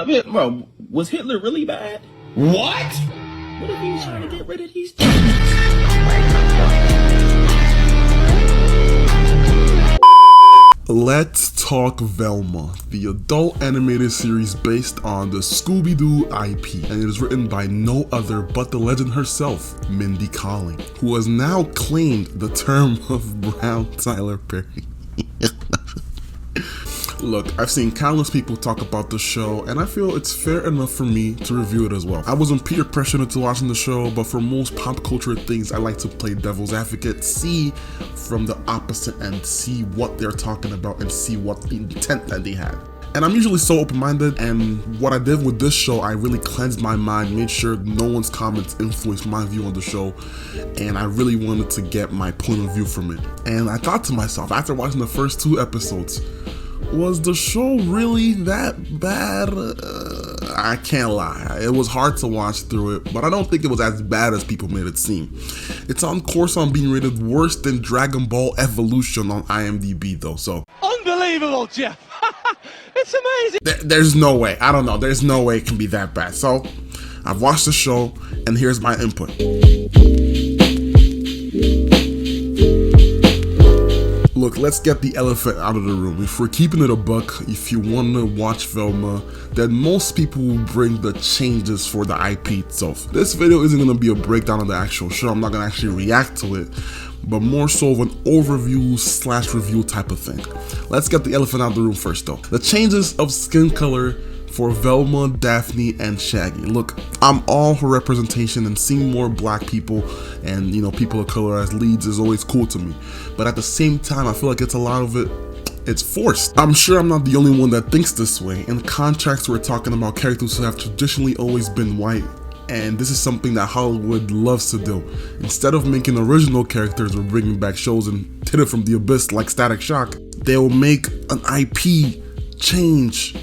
Bro, was Hitler really bad? What? What if he was trying to get rid of these? Let's talk Velma, the adult animated series based on the Scooby Doo IP, and it is written by no other but the legend herself, Mindy Kaling, who has now claimed the term of Brown Tyler Perry. Look, I've seen countless people talk about the show, and I feel it's fair enough for me to review it as well. I wasn't peer pressured into watching the show, but for most pop culture things, I like to play devil's advocate, see from the opposite end, see what they're talking about, and see what the intent that they had. And I'm usually so open-minded, and what I did with this show, I really cleansed my mind, made sure no one's comments influenced my view on the show, and I really wanted to get my point of view from it. And I thought to myself, after watching the first 2 episodes, was the show really that bad? I can't lie. It was hard to watch through it, but I don't think it was as bad as people made it seem. It's on course on being rated worse than Dragon Ball Evolution on IMDb though, so. Unbelievable, Jeff. It's amazing. There's no way. I don't know. There's no way it can be that bad. So, I've watched the show, and here's my input. Look, let's get the elephant out of the room. If we're keeping it a buck, if you want to watch Velma, then most people will bring the changes for the IP itself. This video isn't going to be a breakdown of the actual show. I'm not going to actually react to it, but more so of an overview / review type of thing. Let's get the elephant out of the room first though. The changes of skin color for Velma, Daphne, and Shaggy. Look, I'm all for representation, and seeing more black people and, you know, people of color as leads is always cool to me. But at the same time, I feel like it's a lot of it's forced. I'm sure I'm not the only one that thinks this way. In contrast, we're talking about characters who have traditionally always been white, and this is something that Hollywood loves to do. Instead of making original characters or bringing back shows and hit it from the abyss like Static Shock, they'll make an IP change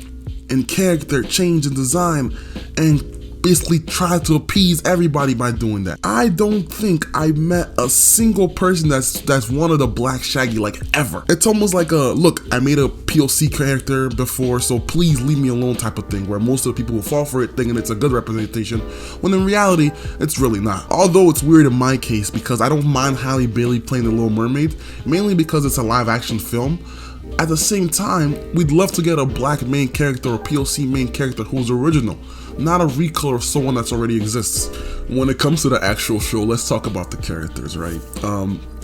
in character, change in design, and basically try to appease everybody by doing that. I don't think I met a single person that's wanted a black Shaggy like ever. It's almost like a, look, I made a POC character before, so please leave me alone type of thing, where most of the people will fall for it thinking it's a good representation, when in reality, it's really not. Although it's weird in my case because I don't mind Halle Bailey playing the Little Mermaid, mainly because it's a live action film. At the same time, we'd love to get a black main character or POC main character who's original, not a recolor of someone that's already exists. When it comes to the actual show, let's talk about the characters, right?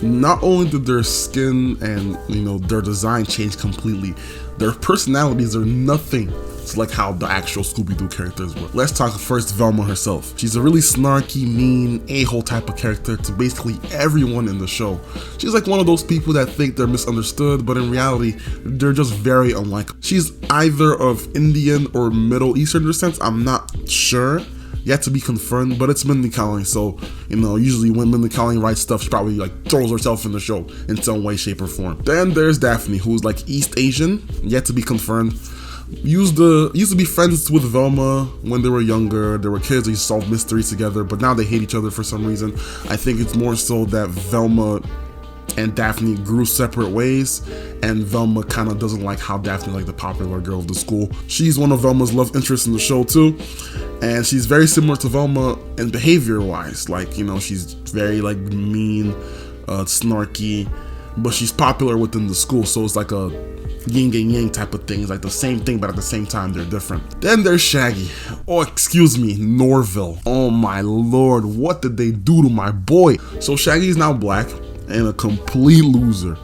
Not only did their skin and, you know, their design change completely, their personalities are nothing like how the actual Scooby Doo characters were. Let's talk first Velma herself. She's a really snarky, mean, a-hole type of character to basically everyone in the show. She's like one of those people that think they're misunderstood, but in reality, they're just very unlikable. She's either of Indian or Middle Eastern descent, I'm not sure. Yet to be confirmed, but it's Mindy Kaling, so, you know, usually when Mindy Kaling writes stuff, she probably like throws herself in the show in some way, shape, or form. Then there's Daphne, who's like East Asian, yet to be confirmed. Used to be friends with Velma when they were younger. They were kids, they solved mysteries together, but now they hate each other for some reason. I think it's more so that Velma and Daphne grew separate ways, and Velma kind of doesn't like how Daphne like the popular girl of the school. She's one of Velma's love interests in the show too, and she's very similar to Velma in behavior wise. Like, you know, she's very like mean, snarky, but she's popular within the school, so it's like a yin and yang type of thing. It's like the same thing, but at the same time they're different. Then there's Shaggy. Oh, excuse me, Norville. Oh my lord, what did they do to my boy? So Shaggy's now black and a complete loser.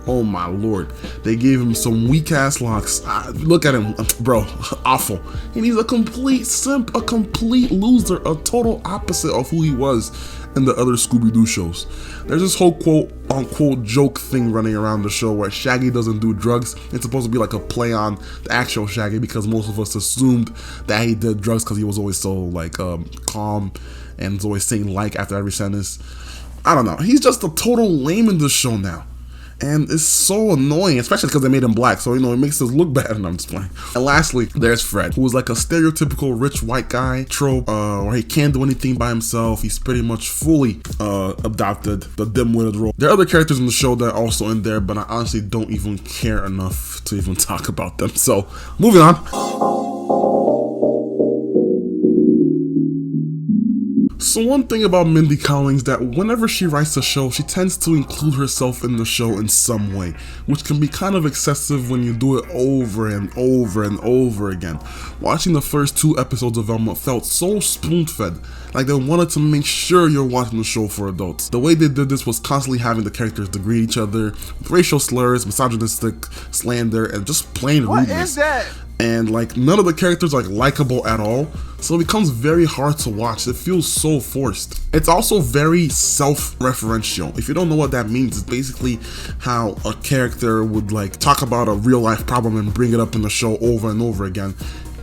Oh my lord, they gave him some weak ass locks. Look at him, bro, awful. And he's a complete simp, a complete loser, a total opposite of who he was in the other Scooby Doo shows. There's this whole quote unquote joke thing running around the show where Shaggy doesn't do drugs. It's supposed to be like a play on the actual Shaggy because most of us assumed that he did drugs because he was always so like calm and was always saying like after every sentence. I don't know, he's just a total lame in this show now. And it's so annoying, especially because they made him black, so, you know, it makes us look bad, and I'm just playing. And lastly, there's Fred, who is like a stereotypical rich white guy trope, where he can't do anything by himself. He's pretty much fully adopted the dim-witted role. There are other characters in the show that are also in there, but I honestly don't even care enough to even talk about them. So, moving on. So one thing about Mindy Kaling is that whenever she writes a show, she tends to include herself in the show in some way, which can be kind of excessive when you do it over and over and over again. Watching the first 2 episodes of Velma felt so spoon-fed, like they wanted to make sure you're watching the show for adults. The way they did this was constantly having the characters degrade each other with racial slurs, misogynistic slander, and just plain rudeness. What is that? And like none of the characters are likable at all, so it becomes very hard to watch. It feels so forced. It's also very self-referential. If you don't know what that means, it's basically how a character would like talk about a real life problem and bring it up in the show over and over again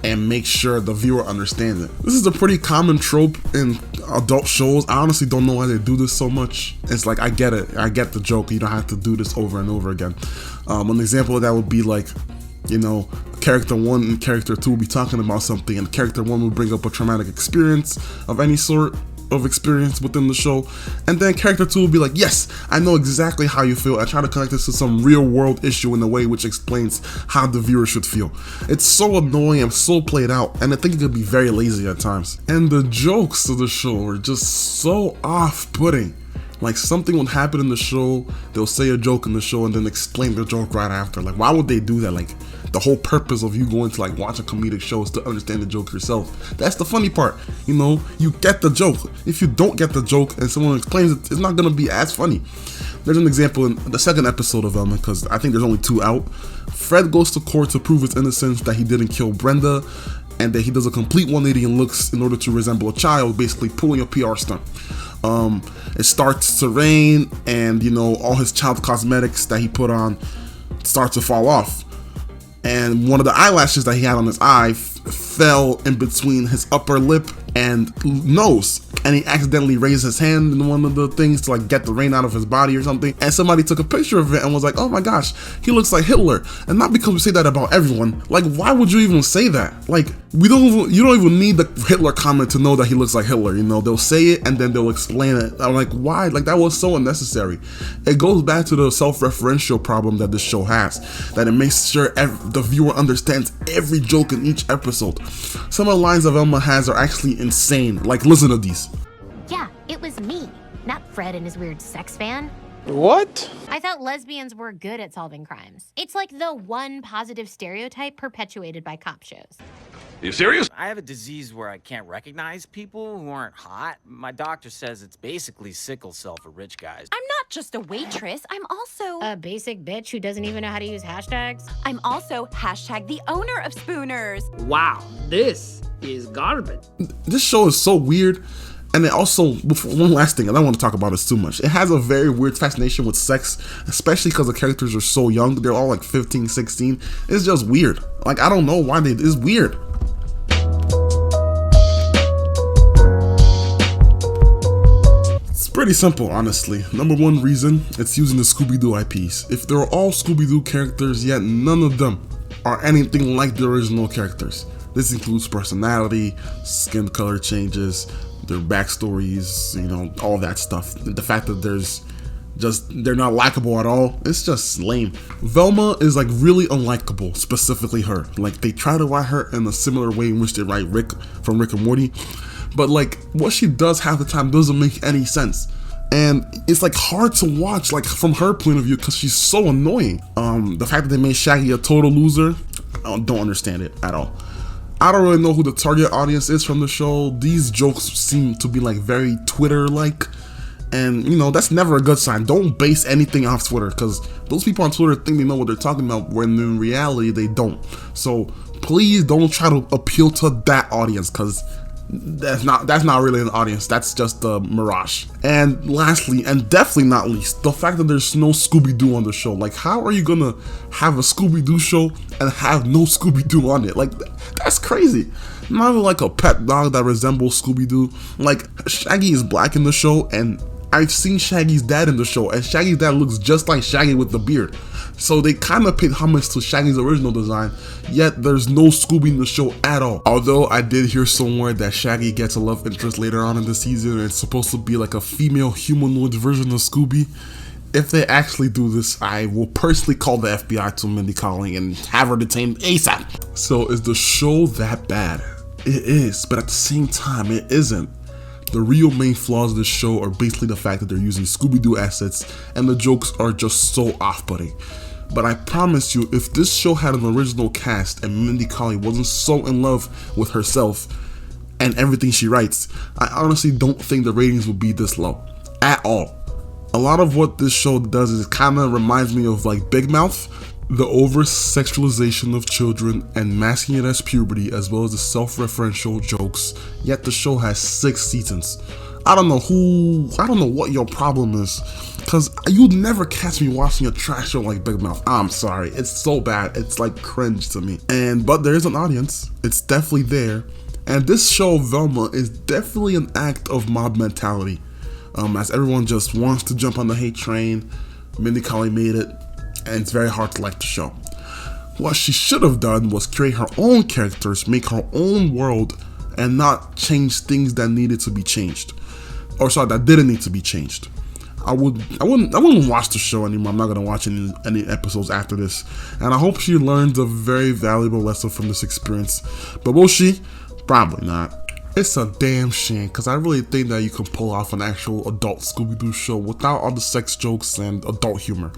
and make sure the viewer understands it. This is a pretty common trope in adult shows. I honestly don't know why they do this so much. It's like, I get it, I get the joke, you don't have to do this over and over again. An example of that would be like, you know, character 1 and character 2 will be talking about something, and character 1 will bring up a traumatic experience of any sort of experience within the show, and then character 2 will be like, yes, I know exactly how you feel, and try to connect this to some real world issue in a way which explains how the viewer should feel. It's so annoying and so played out, and I think it could be very lazy at times. And the jokes of the show are just so off-putting. Like something would happen in the show, they'll say a joke in the show and then explain the joke right after. Like, why would they do that? Like, the whole purpose of you going to like watch a comedic show is to understand the joke yourself. That's the funny part, you know, you get the joke. If you don't get the joke and someone explains it, it's not gonna be as funny. There's an example in the 2nd episode of Velma, because I think there's only 2 out. Fred goes to court to prove his innocence, that he didn't kill Brenda, and that he does a complete 180 and looks in order to resemble a child, basically pulling a PR stunt. It starts to rain, and you know, all his child cosmetics that he put on start to fall off, and one of the eyelashes that he had on his eye fell in between his upper lip and nose, and he accidentally raised his hand in one of the things to like get the rain out of his body or something, and somebody took a picture of it and was like, oh my gosh, he looks like Hitler. And not because we say that about everyone, like why would you even say that? Like you don't even need the Hitler comment to know that he looks like Hitler, you know, they'll say it and then they'll explain it. I'm like, why? Like that was so unnecessary. It goes back to the self-referential problem that this show has, that it makes sure the viewer understands every joke in each episode. Some of the lines that Velma has are actually insane. Like, listen to these. Yeah, it was me, not Fred and his weird sex fan. What? I thought lesbians were good at solving crimes. It's like the one positive stereotype perpetuated by cop shows. You serious? I have a disease where I can't recognize people who aren't hot. My doctor says it's basically sickle cell for rich guys. I'm not just a waitress, I'm also A basic bitch who doesn't even know how to use hashtags? I'm also hashtag the owner of Spooners. Wow, this is garbage. This show is so weird. And it also, one last thing, I don't want to talk about this too much. It has a very weird fascination with sex, especially because the characters are so young. They're all like 15, 16. It's just weird. Like, I don't know why it's weird. It's pretty simple, honestly. Number 1 reason, it's using the Scooby Doo IPs. If they're all Scooby Doo characters, yet none of them are anything like the original characters. This includes personality, skin color changes, their backstories, you know, all that stuff. The fact that they're not likable at all, it's just lame. Velma is like really unlikable, specifically her. Like they try to write her in a similar way in which they write Rick from Rick and Morty, but like what she does half the time doesn't make any sense. And it's like hard to watch like from her point of view because she's so annoying. The fact that they made Shaggy a total loser, I don't understand it at all. I don't really know who the target audience is from the show. These jokes seem to be like very Twitter-like, and you know, that's never a good sign. Don't base anything off Twitter, because those people on Twitter think they know what they're talking about when in reality they don't. So please don't try to appeal to that audience, because that's not really an audience. That's just a mirage. And lastly, and definitely not least, the fact that there's no Scooby-Doo on the show. Like, how are you gonna have a Scooby-Doo show and have no Scooby-Doo on it? Like, that's crazy. Not even like a pet dog that resembles Scooby-Doo. Like, Shaggy is black in the show, and I've seen Shaggy's dad in the show, and Shaggy's dad looks just like Shaggy with the beard. So they kind of paid homage to Shaggy's original design, yet there's no Scooby in the show at all. Although I did hear somewhere that Shaggy gets a love interest later on in the season, and it's supposed to be like a female humanoid version of Scooby. If they actually do this, I will personally call the FBI to Mindy Kaling and have her detained ASAP. So is the show that bad? It is, but at the same time, it isn't. The real main flaws of this show are basically the fact that they're using Scooby Doo assets and the jokes are just so off-putting. But I promise you, if this show had an original cast and Mindy Kaling wasn't so in love with herself and everything she writes, I honestly don't think the ratings would be this low at all. A lot of what this show does is it kind of reminds me of like Big Mouth, the over-sexualization of children and masking it as puberty, as well as the self-referential jokes, yet the show has 6 seasons. I don't know what your problem is, cause you'd never catch me watching a trash show like Big Mouth. I'm sorry, it's so bad, it's like cringe to me. But there is an audience, it's definitely there, and this show, Velma, is definitely an act of mob mentality. As everyone just wants to jump on the hate train, Mindy Kaling made it, and it's very hard to like the show. What she should have done was create her own characters, make her own world, and not change things that needed to be changed. Or sorry, that didn't need to be changed. I wouldn't watch the show anymore. I'm not gonna watch any episodes after this. And I hope she learns a very valuable lesson from this experience. But will she? Probably not. It's a damn shame, because I really think that you can pull off an actual adult Scooby Doo show without all the sex jokes and adult humor.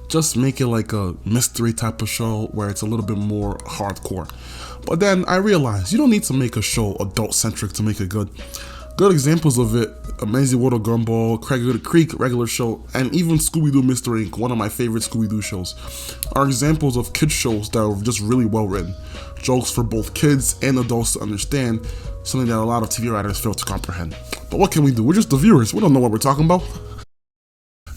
Just make it like a mystery type of show where it's a little bit more hardcore. But then I realized you don't need to make a show adult centric to make it good. Good examples of it: Amazing World of Gumball, Craig Creek, regular show, and even Scooby Doo Mystery Inc., one of my favorite Scooby Doo shows, are examples of kids shows that are just really well written. Jokes for both kids and adults to understand, something that a lot of TV writers fail to comprehend. But what can we do? We're just the viewers. We don't know what we're talking about.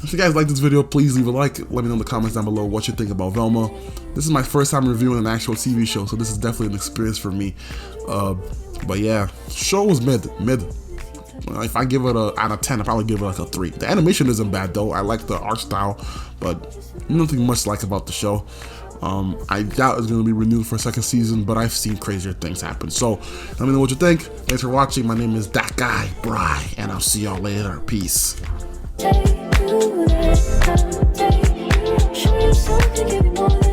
If you guys like this video, please leave a like. Let me know in the comments down below what you think about Velma. This is my first time reviewing an actual TV show, so this is definitely an experience for me. But yeah, show was mid. If I give it a out of 10, I'd probably give it like a 3. The animation isn't bad though. I like the art style, but nothing much to like about the show. I doubt it's going to be renewed for a second season, but I've seen crazier things happen. So let me know what you think. Thanks for watching. My name is That Guy Bry, and I'll see y'all later. Peace. Show you something, give me more.